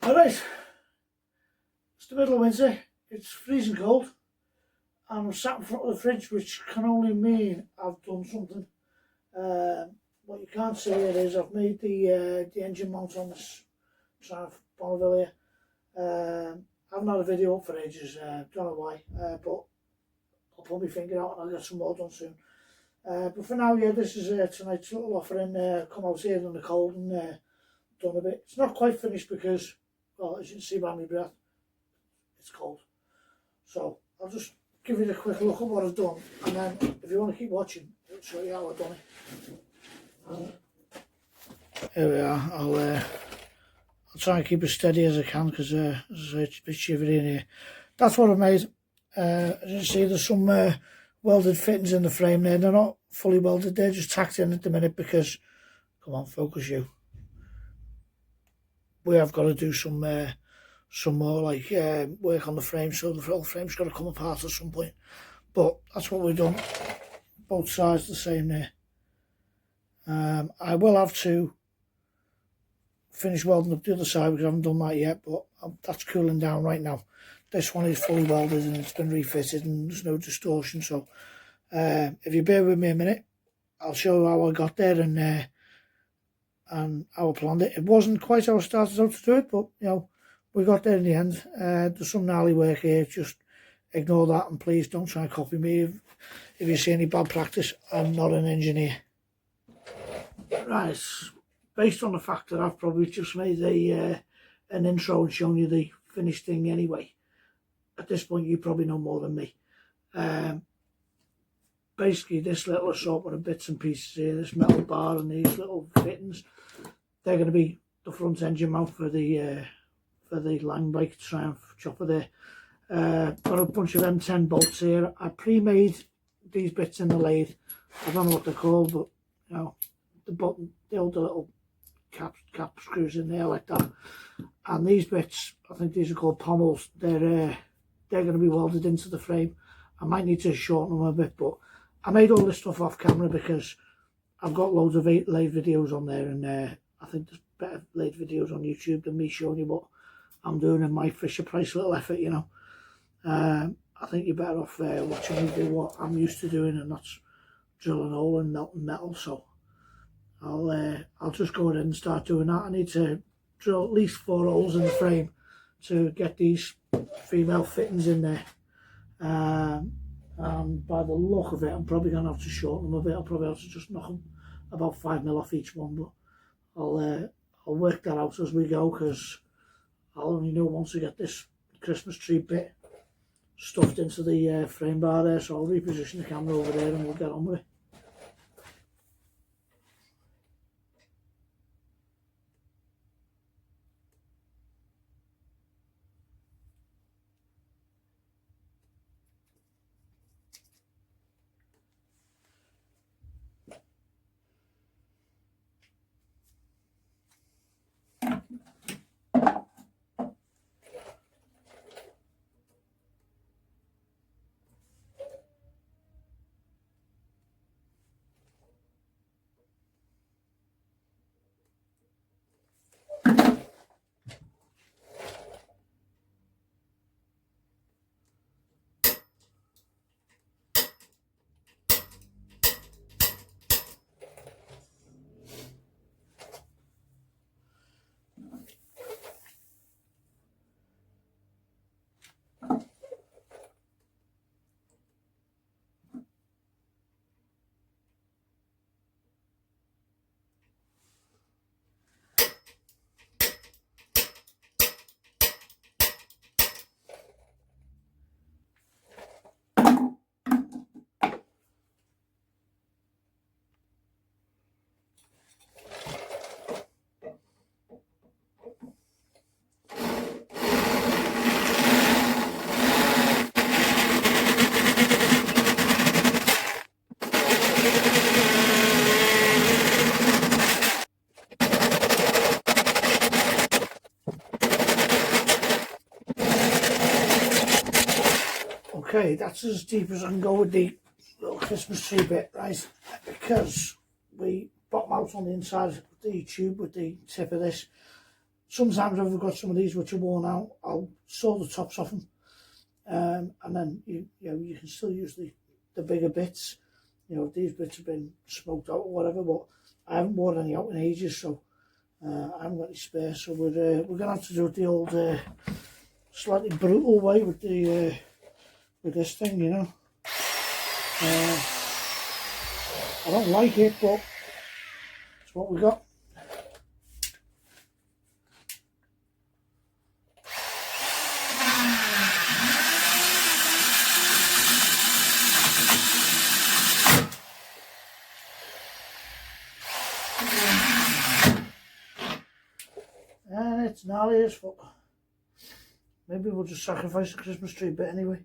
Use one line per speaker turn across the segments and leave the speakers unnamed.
Alright, it's the middle of winter, it's freezing cold, and I'm sat in front of the fridge, which can only mean I've done something. What you can't see here is I've made the engine mount on this Triumph Bonneville here. I haven't had a video up for ages, don't know why, but I'll put my finger out and I'll get some more done soon. But for now, yeah, this is tonight's little offering. Come out here in the cold and done a bit. It's not quite finished because, well, as you can see by my breath, it's cold. So I'll just give you a quick look at what I've done, and then if you want to keep watching, I'll show you how I've done it. Here we are. I'll try and keep as steady as I can because it's a bit shivery in here. That's what I've made. As you can see, there's some welded fittings in the frame there. They're not fully welded, they're just tacked in at the minute because, come on, focus you. We have got to do some more like work on the frame, so the whole frame's got to come apart at some point. But that's what we've done. Both sides the same there. I will have to finish welding up the other side because I haven't done that yet, but that's cooling down right now. This one is fully welded and it's been refitted and there's no distortion. So if you bear with me a minute, I'll show you how I got there and how I planned it. It wasn't quite how I started out to do it, but you know, we got there in the end. There's some gnarly work here, just ignore that and please don't try and copy me if you see any bad practice. I'm not an engineer. Right, based on the fact that I've probably just made an intro and shown you the finished thing anyway, at this point you probably know more than me. Basically this little assortment of bits and pieces here, this metal bar and these little fittings, they're going to be the front engine mount for the Langbike Triumph chopper there. Got a bunch of M10 bolts here. I pre-made these bits in the lathe. I don't know what they're called, but you know, the button, the little cap screws in there like that. And these bits, I think these are called pommels. They're going to be welded into the frame. I might need to shorten them a bit, but I made all this stuff off camera because I've got loads of lathe videos on there, and I think there's better lathe videos on YouTube than me showing you what I'm doing in my Fisher-Price little effort, you know. I think you're better off watching me do what I'm used to doing, and that's drilling a hole and melting metal. So I'll just go ahead and start doing that. I need to drill at least 4 holes in the frame to get these female fittings in there. And by the look of it, I'm probably going to have to shorten them a bit. I'll probably have to just knock them about 5 mil off each one, but I'll work that out as we go because I'll only know once I get this Christmas tree bit stuffed into the frame bar there. So I'll reposition the camera over there and we'll get on with it. Okay, that's as deep as I can go with the little Christmas tree bit, right? Because we bottom out on the inside of the tube with the tip of this. Sometimes if I've got some of these which are worn out, I'll saw the tops off them, and then you can still use the bigger bits. You know, if these bits have been smoked out or whatever, but I haven't worn any out in ages, so I haven't got any spare. So we're gonna have to do it the old slightly brutal way with the with this thing, you know. I don't like it, but it's what we got. And it's gnarly as fuck. Maybe we'll just sacrifice the Christmas tree bit anyway.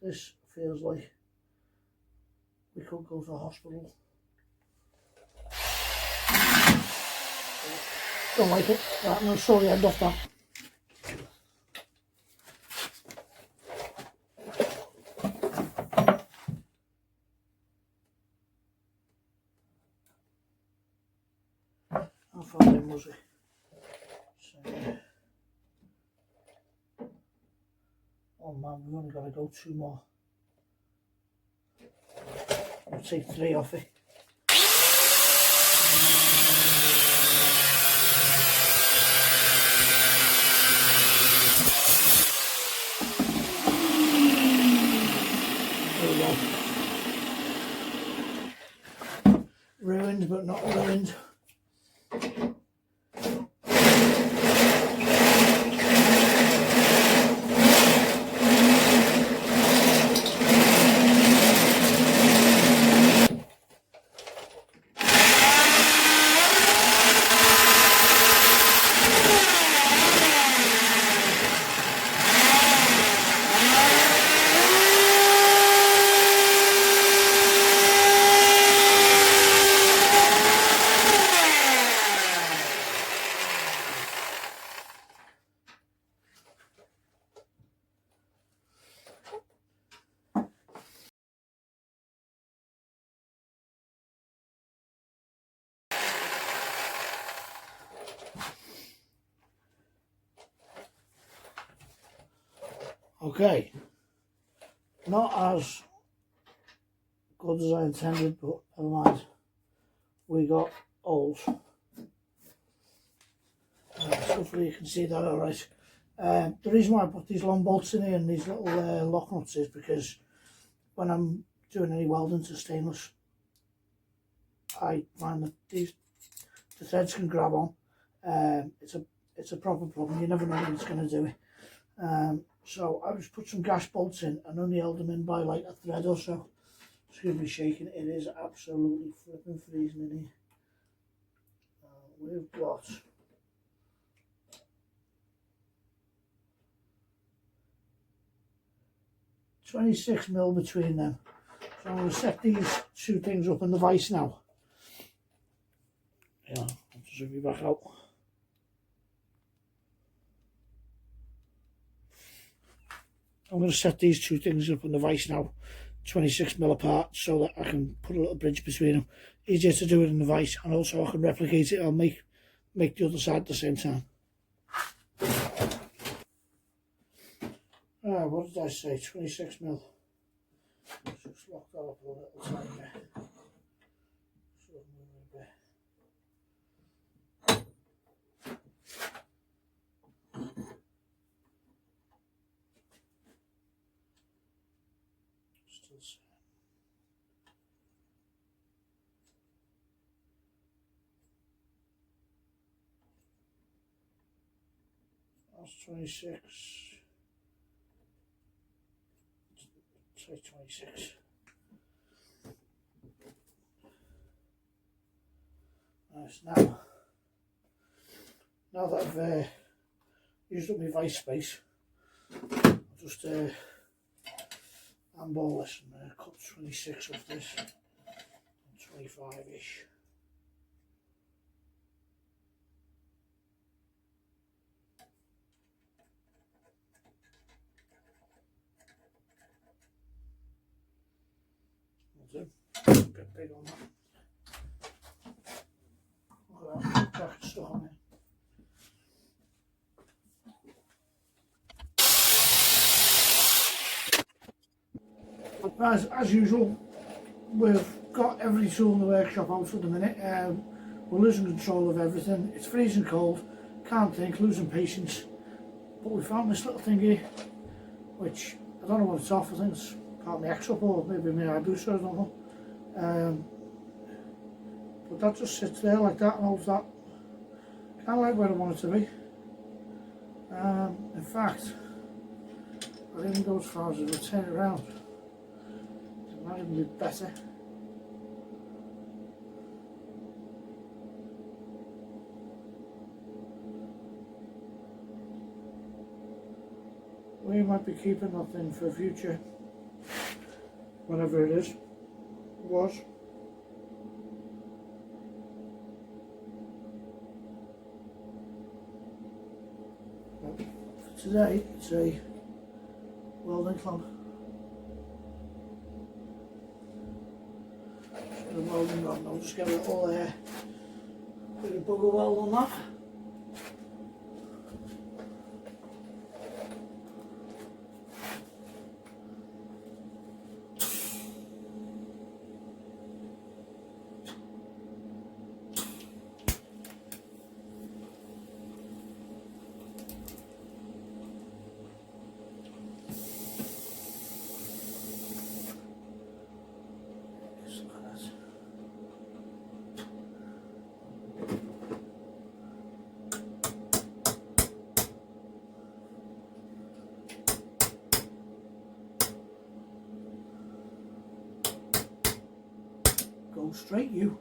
This feels like we could go to the hospital. Don't like it. Right, I'm going to saw the end off that. How far in was it? So, oh man, we've only got to go 2 more. I'll take 3 off it. There we go. Ruined but not ruined. Okay, not as good as I intended, but never mind. We got holes. Hopefully you can see that alright. The reason why I put these long bolts in here and these little lock nuts is because when I'm doing any welding to stainless, I find that the threads can grab on. It's a proper problem. You never know when it's going to do it. So I just put some gas bolts in and only held them in by like a thread or so. Excuse me shaking, it is absolutely flipping freezing in here. We've got 26mm between them. So I'm going to set these 2 things up in the vise now. Yeah, I'll zoom you back out. I'm going to set these 2 things up in the vise now, 26mm apart, so that I can put a little bridge between them. Easier to do it in the vise, and also I can replicate it. I'll make the other side at the same time. What did I say? 26mm. Just lock that up a little tiny bit. Still set. That's 26. Say 26. Nice. Now that I've used up my vise space, I'll just handball this and cut 26 off this, and 25-ish. do. A bit big on that. Look at that, jacket stuck on it. As usual, we've got every tool in the workshop out for the minute. We're losing control of everything. It's freezing cold, can't think, losing patience. But we found this little thing here, which I don't know what it's off. I think it's part of my X-up or maybe my Hayabusa, I don't know. But that just sits there like that and holds that kind of like where I want it to be. In fact, I'd even go as far as to turn it around. It might even be better. We might be keeping that thing for future, whatever it is, was. But for today, it's a welding clamp. The welding rod, I'll just get a little bit of bugger weld on that. Go straight, you.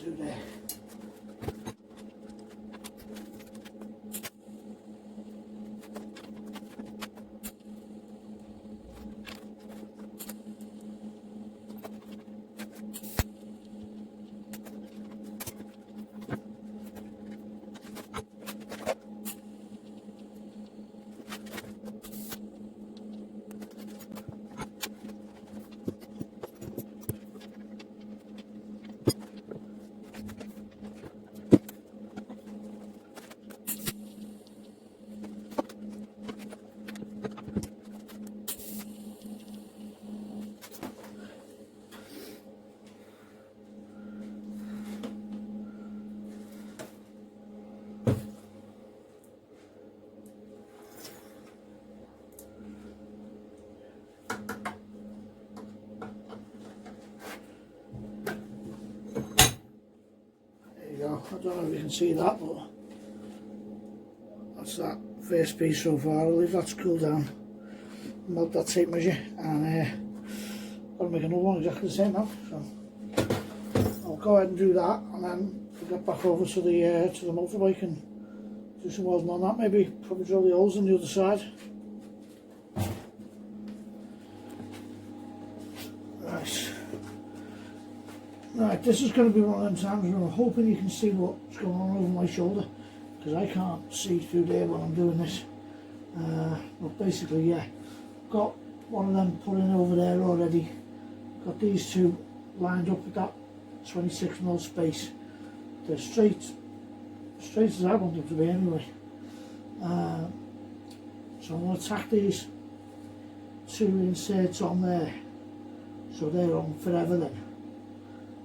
Do there. I don't know if you can see that, but that's that first piece so far. I'll leave that to cool down, melt that tape measure, and I'll make another one exactly the same now. So I'll go ahead and do that, and then we'll get back over to the motorbike and do some welding on that. Maybe probably drill the holes on the other side. Right, this is going to be one of them times where I'm hoping you can see what's going on over my shoulder, because I can't see through there while I'm doing this. But basically, yeah, got one of them put in over there already, got these two lined up with that 26mm space. They're straight as I want them to be anyway. So I'm going to tack these two inserts on there, so they're on forever then.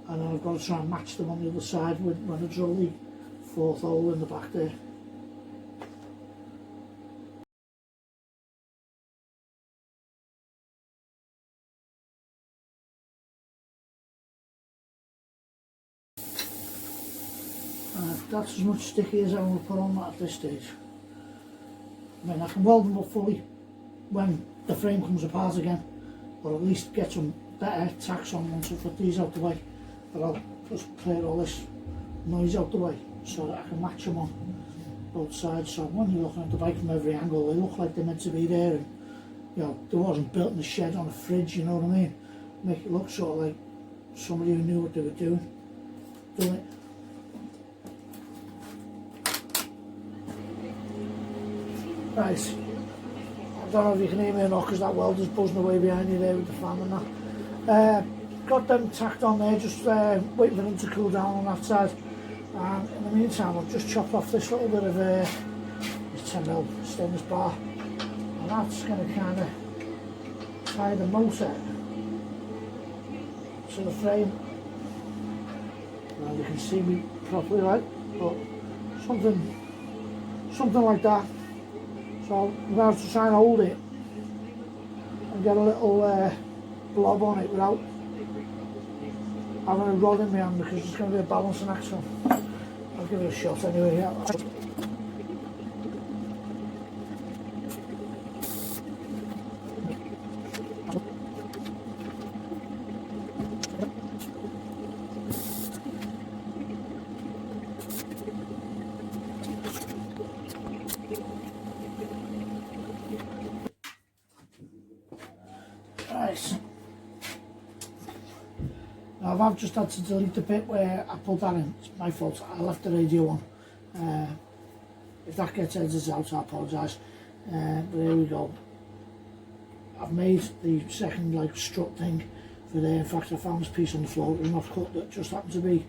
And then I've got to try and match them on the other side when I drill the fourth hole in the back there. That's as much sticky as I'm going to put on that at this stage. I mean, I can weld them up fully when the frame comes apart again, or at least get some better tacks on once I've got these out the way. But I'll just clear all this noise out the way so that I can match them on both sides. So when you're looking at the bike from every angle, they look like they're meant to be there, and you know, they wasn't built in a shed on a fridge, you know what I mean? Make it look sort of like somebody who knew what they were doing it. Right, I don't know if you can hear me or not because that welder's buzzing away behind you there with the fan and that. Got them tacked on there, just waiting for them to cool down on that side. And in the meantime, I've just chopped off this little bit of this 10mm stainless bar, and that's going to kind of tie the motor to the frame. Now you can see me properly, right? But something like that. So I'm going to have to try and hold it and get a little blob on it without having a rod in my hand, because it's going to be a balancing act. So I'll give it a shot anyway. Yeah. Right. Now I've just had to delete the bit where I pulled that in. It's my fault. I left the radio on. If that gets edited out, I apologise. But here we go. I've made the second like strut thing for there. In fact, I found this piece on the floor. It was not cut. That just happened to be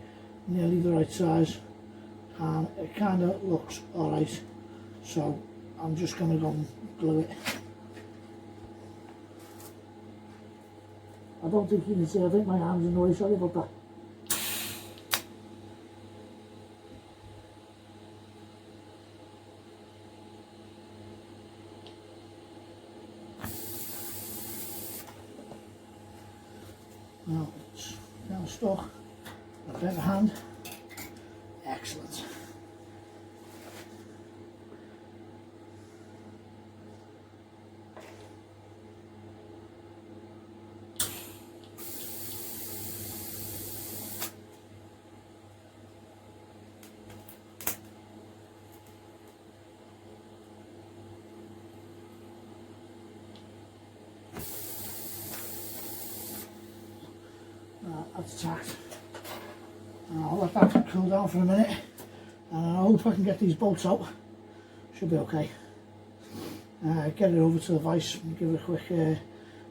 nearly the right size, and it kind of looks alright. So I'm just going to go and glue it. I don't think you can see, I think my hand's in the way, sorry about that. Now it's now stuck, a better hand, excellent. That's tacked. I'll let that cool down for a minute, and I hope I can get these bolts out. Should be okay. Get it over to the vise and give it a quick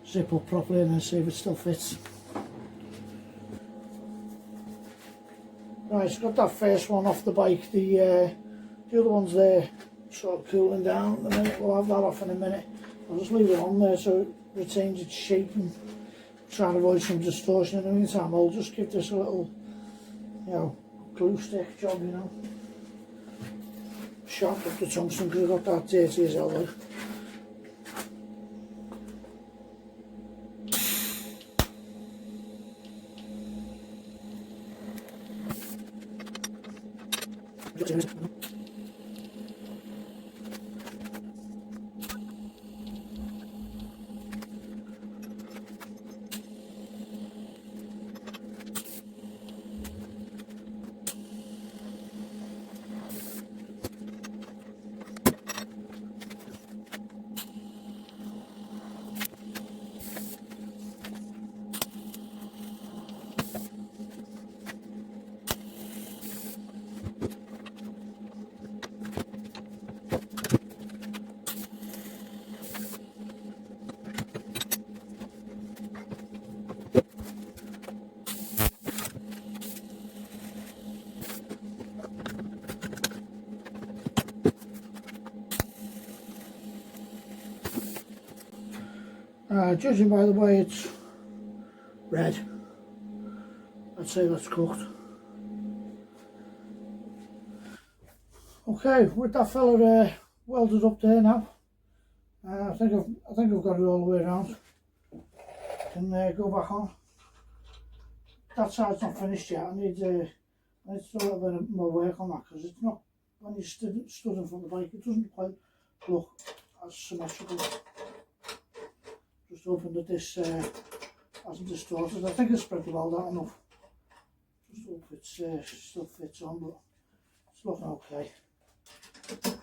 zip up properly, and then see if it still fits. Right, so got that first one off the bike. The other one's there, sort of cooling down. In a minute, we'll have that off in a minute. I'll just leave it on there so it retains its shape and try and avoid some distortion. In the meantime, I'll just give this a little, you know, glue stick job, you know. Sharp up the tungsten because I've got that dirty as hell there. Judging by the way it's red, I'd say that's cooked. Okay, with that fella welded up there now, I think I've got it all the way around. Can go back on. That side's not finished yet. I need to do a little bit more work on that, because it's not, when you stood in front of the bike, it doesn't quite look as symmetrical. Just hoping that this hasn't distorted. I think it's spread the weld out enough. Just hope it still fits on, but it's looking okay. It's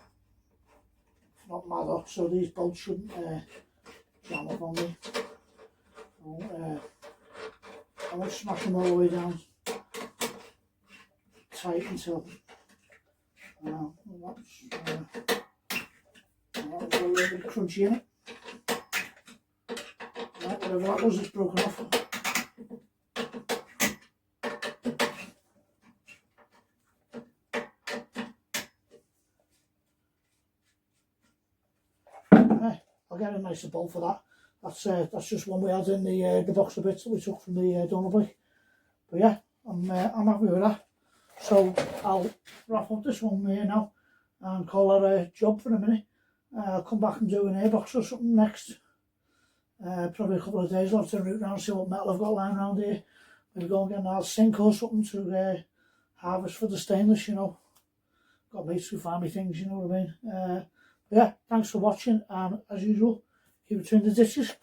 not mad hot, so these bolts shouldn't jam up on me. I won't smash them all the way down tight until that's a little bit crunchy in it. Right, whatever that was, it's broken off. I'll get a nicer bolt for that. That's just one we had in the box of bits that we took from the donor bike. But yeah, I'm happy with that. So I'll wrap up this one here now and call that a job for a minute. I'll come back and do an airbox or something next. Probably a couple of days. I'll have to route around, see what metal I've got lying around here. Maybe go and get an old sink or something to harvest for the stainless, you know. Got mates who find me things, you know what I mean. Yeah, thanks for watching, and as usual, keep it between the ditches.